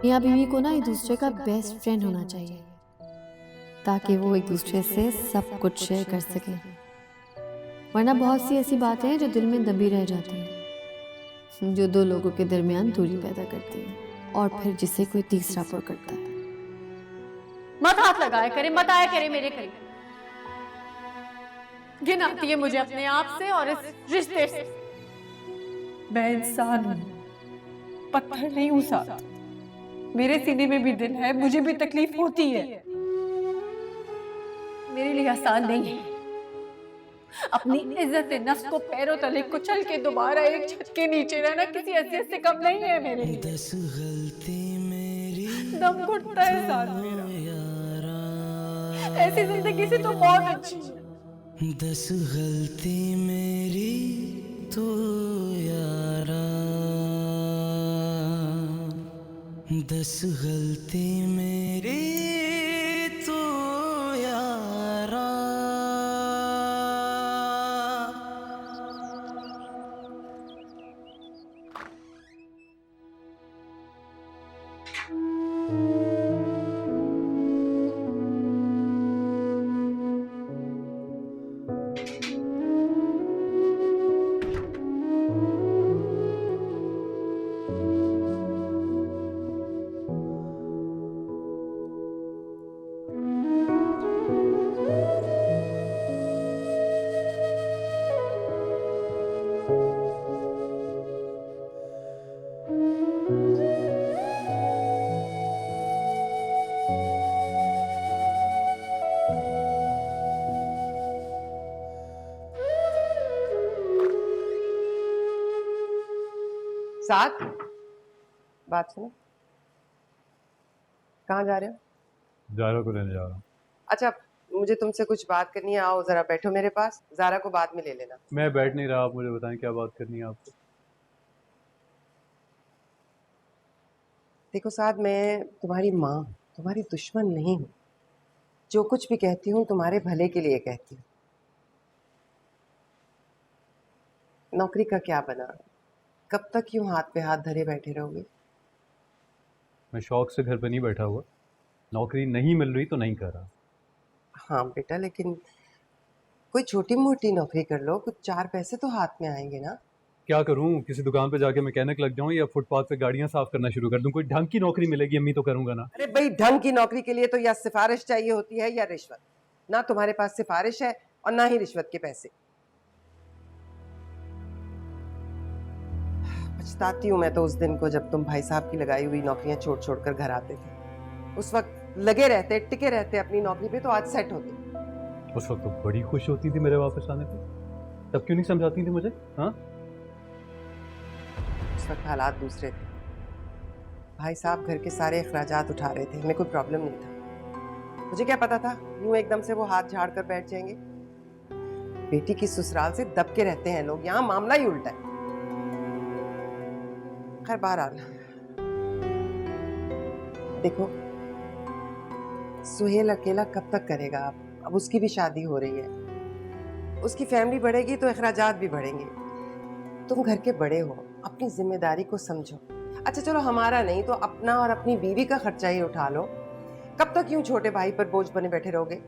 मियाँ बीवी को ना एक दूसरे का बेस्ट फ्रेंड होना चाहिए, ताकि वो एक दूसरे से सब कुछ शेयर कर सके। वरना बहुत सी ऐसी बातें हैं जो दिल में दबी रह जाती हैं, जो दो लोगों के दरमियान दूरी पैदा करती है और फिर जिसे कोई तीसरा पुर करता है। मत हाथ लगाया करे, मत आया करे मेरे करीब। घिन आती है मुझे अपने आप से और इस रिश्ते से। मैं इंसान हूं, पत्थर नहीं हूं साथ। मेरे सीने में भी दिल है, मुझे भी तकलीफ होती है। मेरे लिए आसान नहीं है अपनी इज्जत नफ्स को पैरों तले कुचल के दोबारा एक छत के नीचे रहना। किसी हैसियत से कम नहीं है मेरे लिए। 10 गलती मेरी दम घुटता है साथ मेरा। यारा, ऐसी जिंदगी से तो बहुत अच्छी है। 10 गलती मेरी तो यारा, 10 गलती मेरी तो यारा। साथ बात सुनो, कहाँ जा रहे हो? जारा को लेने जा रहा हूँ। अच्छा, मुझे तुमसे कुछ बात करनी है। आओ जरा बैठो मेरे पास। जारा को बाद में ले लेना। मैं बैठ नहीं रहा, आप मुझे बताएं क्या बात करनी है आपको। देखो साथ, मैं तुम्हारी माँ, तुम्हारी दुश्मन नहीं हूँ। जो कुछ भी कहती हूँ तुम्हारे भले के लिए कहती हूँ। नौकरी का क्या बना? कब तक यूं हाथ पे हाथ धरे बैठे रहोगे? मैं शौक से घर पे नहीं बैठा हुआ, नौकरी नहीं मिल रही तो नहीं कर रहा। हाँ बेटा, लेकिन कोई छोटी मोटी नौकरी कर लो, कुछ चार पैसे तो हाथ में आएंगे ना। क्या करूँ, किसी दुकान पे जाके मैकेनिक लग जाऊँ या फुटपाथ पे गाड़ियाँ साफ करना शुरू कर दूँ? कोई ढंग की नौकरी मिलेगी अम्मी तो करूँगा ना। अरे भाई, ढंग की नौकरी के लिए तो या सिफारिश चाहिए होती है या रिश्वत। ना तुम्हारे पास सिफारिश है और ना ही रिश्वत के पैसे। पछताती हूँ मैं तो उस दिन को जब तुम भाई साहब की लगाई हुई नौकरियां छोड़ छोड़ कर घर आते थे। उस वक्त लगे रहते, टिके रहते अपनी नौकरी पे तो आज सेट होते। उस वक्त तो बड़ी खुश होती थी मेरे वापस आने पे, तब क्यों नहीं समझाती थी मुझे? हाँ, उस वक्त हालात दूसरे थे। भाई साहब घर के सारे अखराजात उठा रहे थे, हमें कोई प्रॉब्लम नहीं था। मुझे क्या पता था यूं एकदम से वो हाथ झाड़ कर बैठ जाएंगे। बेटी की ससुराल से दब के रहते हैं लोग, यहाँ मामला ही उल्टा है। खैर बहरहाल, देखो सुहेल अकेला कब तक करेगा? अब उसकी भी शादी हो रही है, उसकी फैमिली बढ़ेगी तो अखराजात भी बढ़ेंगे। तुम घर के बड़े हो, अपनी जिम्मेदारी को समझो। अच्छा चलो, हमारा नहीं तो अपना और अपनी बीवी का खर्चा ही उठा लो। कब तक यूं छोटे भाई पर बोझ बने बैठे रहोगे?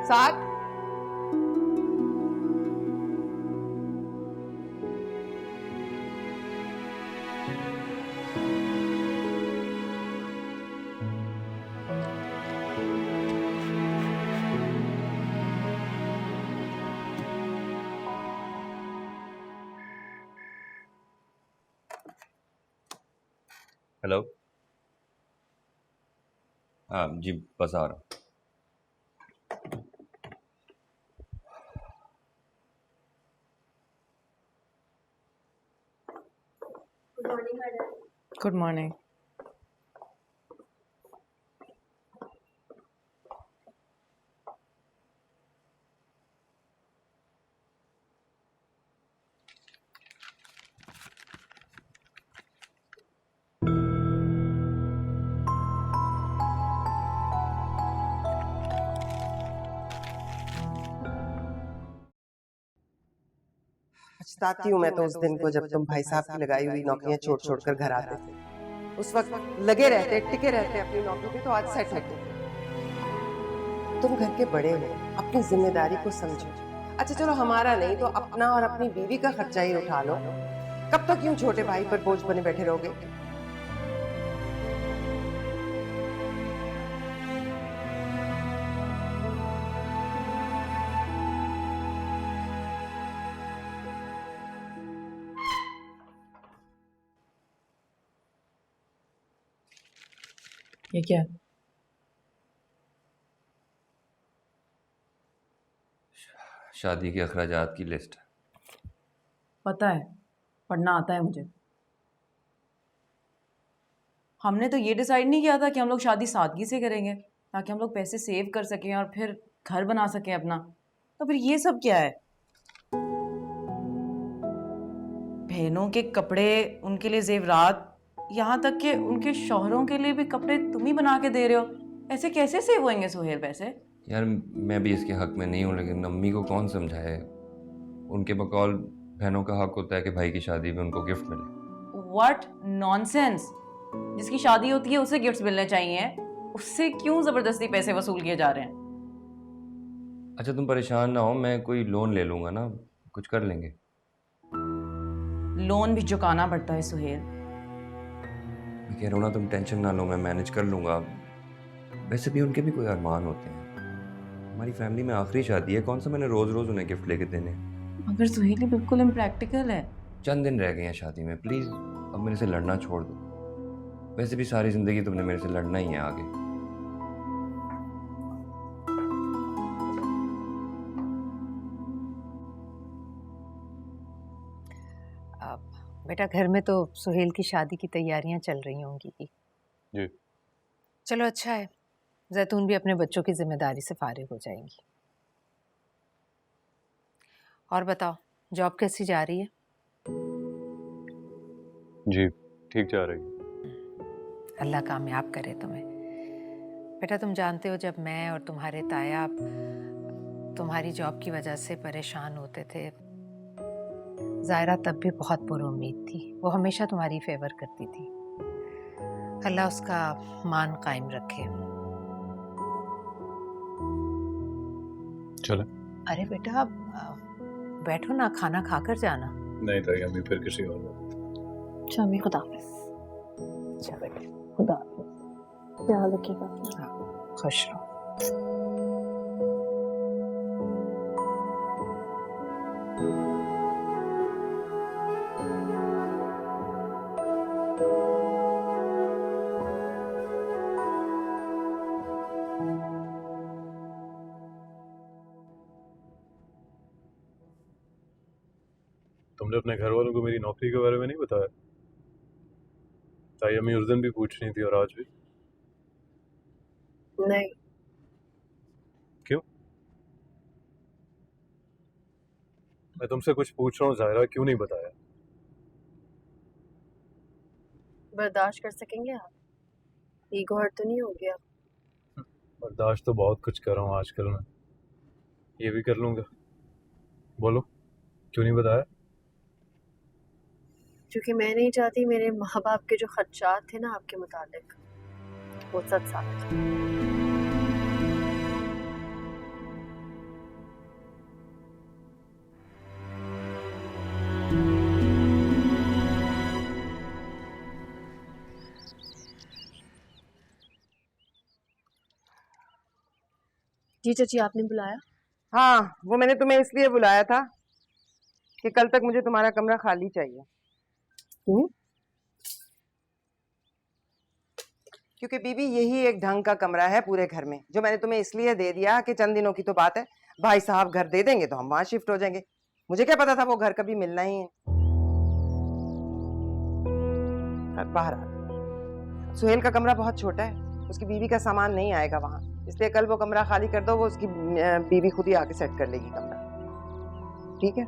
साथ हेलो। हाँ जी, बस आ रहा हूँ। Good morning. पछताती हूँ मैं तो उस दिन को जब तुम भाई साहब की लगाई हुई नौकरियां छोड़ छोड़ कर घर आते थे। उस वक्त लगे रहते, टिके रहते अपनी नौकरी पे, तो आज सेट होते। तुम घर के बड़े हो, अपनी जिम्मेदारी को समझो। अच्छा चलो हमारा नहीं तो अपना और अपनी बीवी का खर्चा ही उठा लो। कब तक यूं छोटे भाई पर बोझ बने बैठे रहोगे? ये क्या है? शादी के अखराजात की लिस्ट। पता है, पढ़ना आता है मुझे। हमने तो ये डिसाइड नहीं किया था कि हम लोग शादी सादगी से करेंगे ताकि हम लोग पैसे सेव कर सकें और फिर घर बना सकें अपना। तो फिर ये सब क्या है? बहनों के कपड़े, उनके लिए जेवरात, यहाँ तक कि उनके शौहरों के लिए भी कपड़े तुम ही बना के दे रहे हो। ऐसे कैसे सेव होंगे सुहेल पैसे? यार मैं भी इसके हक में नहीं हूँ, लेकिन अम्मी को कौन समझाए। उनके बकौल बहनों का हक होता है कि भाई की शादी में उनको गिफ्ट मिले। What nonsense! जिसकी शादी होती है उसे गिफ्ट्स मिलने चाहिए, उससे क्यों जबरदस्ती पैसे वसूल किए जा रहे हैं? अच्छा तुम परेशान ना हो, मैं कोई लोन ले लूंगा ना, कुछ कर लेंगे। लोन भी चुकाना पड़ता है सुहेल। मैं कह रहा हूँ ना, तुम टेंशन ना लो, मैं मैनेज कर लूंगा। वैसे भी उनके भी कोई अरमान होते हैं। हमारी फैमिली में आखिरी शादी है, कौन सा मैंने रोज रोज उन्हें गिफ्ट लेके देने। मगर सुहेल ये बिल्कुल इम्प्रैक्टिकल है। चंद दिन रह गए हैं शादी में, प्लीज अब मेरे से लड़ना छोड़ दो। वैसे भी सारी जिंदगी तुमने मेरे से लड़ना ही है आगे। बेटा घर में तो सुहेल की शादी की तैयारियां चल रही होंगी जी। चलो अच्छा है, जैतून भी अपने बच्चों की जिम्मेदारी से फारिग हो जाएंगी। और बताओ जॉब कैसी जा रही है? जी ठीक जा रही है। अल्लाह कामयाब करे तुम्हें। बेटा तुम जानते हो जब मैं और तुम्हारे ताया तुम्हारी जॉब की वजह से परेशान होते थे, जायरा तब भी बहुत पुरुम्मीद थी। वो हमेशा तुम्हारी फेवर करती थी। अल्लाह उसका मान कायम रखे। चले। अरे बेटा बैठो ना, खाना खाकर जाना। नहीं ताई अम्मी, फिर किसी और वक्त। अच्छा अम्मी खुदा हाफिज। अच्छा बेटा खुदा हाफिज, ख्याल रखिएगा। हाँ, खुश रहो। तुमने अपने घर वालों को मेरी नौकरी के बारे में नहीं बताया? ताई अम्मी उस दिन भी पूछ रही थी और आज भी। नहीं। क्यों? मैं तुमसे कुछ पूछ रहा हूँ ज़ाहिरा, क्यों नहीं बताया? बर्दाश्त कर सकेंगे आप? ईगो हर्ट तो नहीं हो गया? बर्दाश्त तो बहुत कुछ कर रहा हूँ आजकल मैं, ये भी कर लूँगा। बोलो क्यों नहीं बताया? क्योंकि मैं नहीं चाहती मेरे माँ बाप के जो खदशात थे ना आपके मुतालिक, वो सच साबित हो। जी चाची आपने बुलाया? हाँ, वो मैंने तुम्हें इसलिए बुलाया था कि कल तक मुझे तुम्हारा कमरा खाली चाहिए। क्योंकि बीबी यही एक ढंग का कमरा है पूरे घर में, जो मैंने तुम्हें इसलिए दे दिया कि चंद दिनों की तो बात है, भाई साहब घर दे देंगे तो हम वहां शिफ्ट हो जाएंगे। मुझे क्या पता था वो घर कभी मिलना ही है। बाहर सुहेल का कमरा बहुत छोटा है, उसकी बीवी का सामान नहीं आएगा वहां, इसलिए कल वो कमरा खाली कर दो, वो उसकी बीवी खुद ही आके सेट कर लेगी कमरा। ठीक है?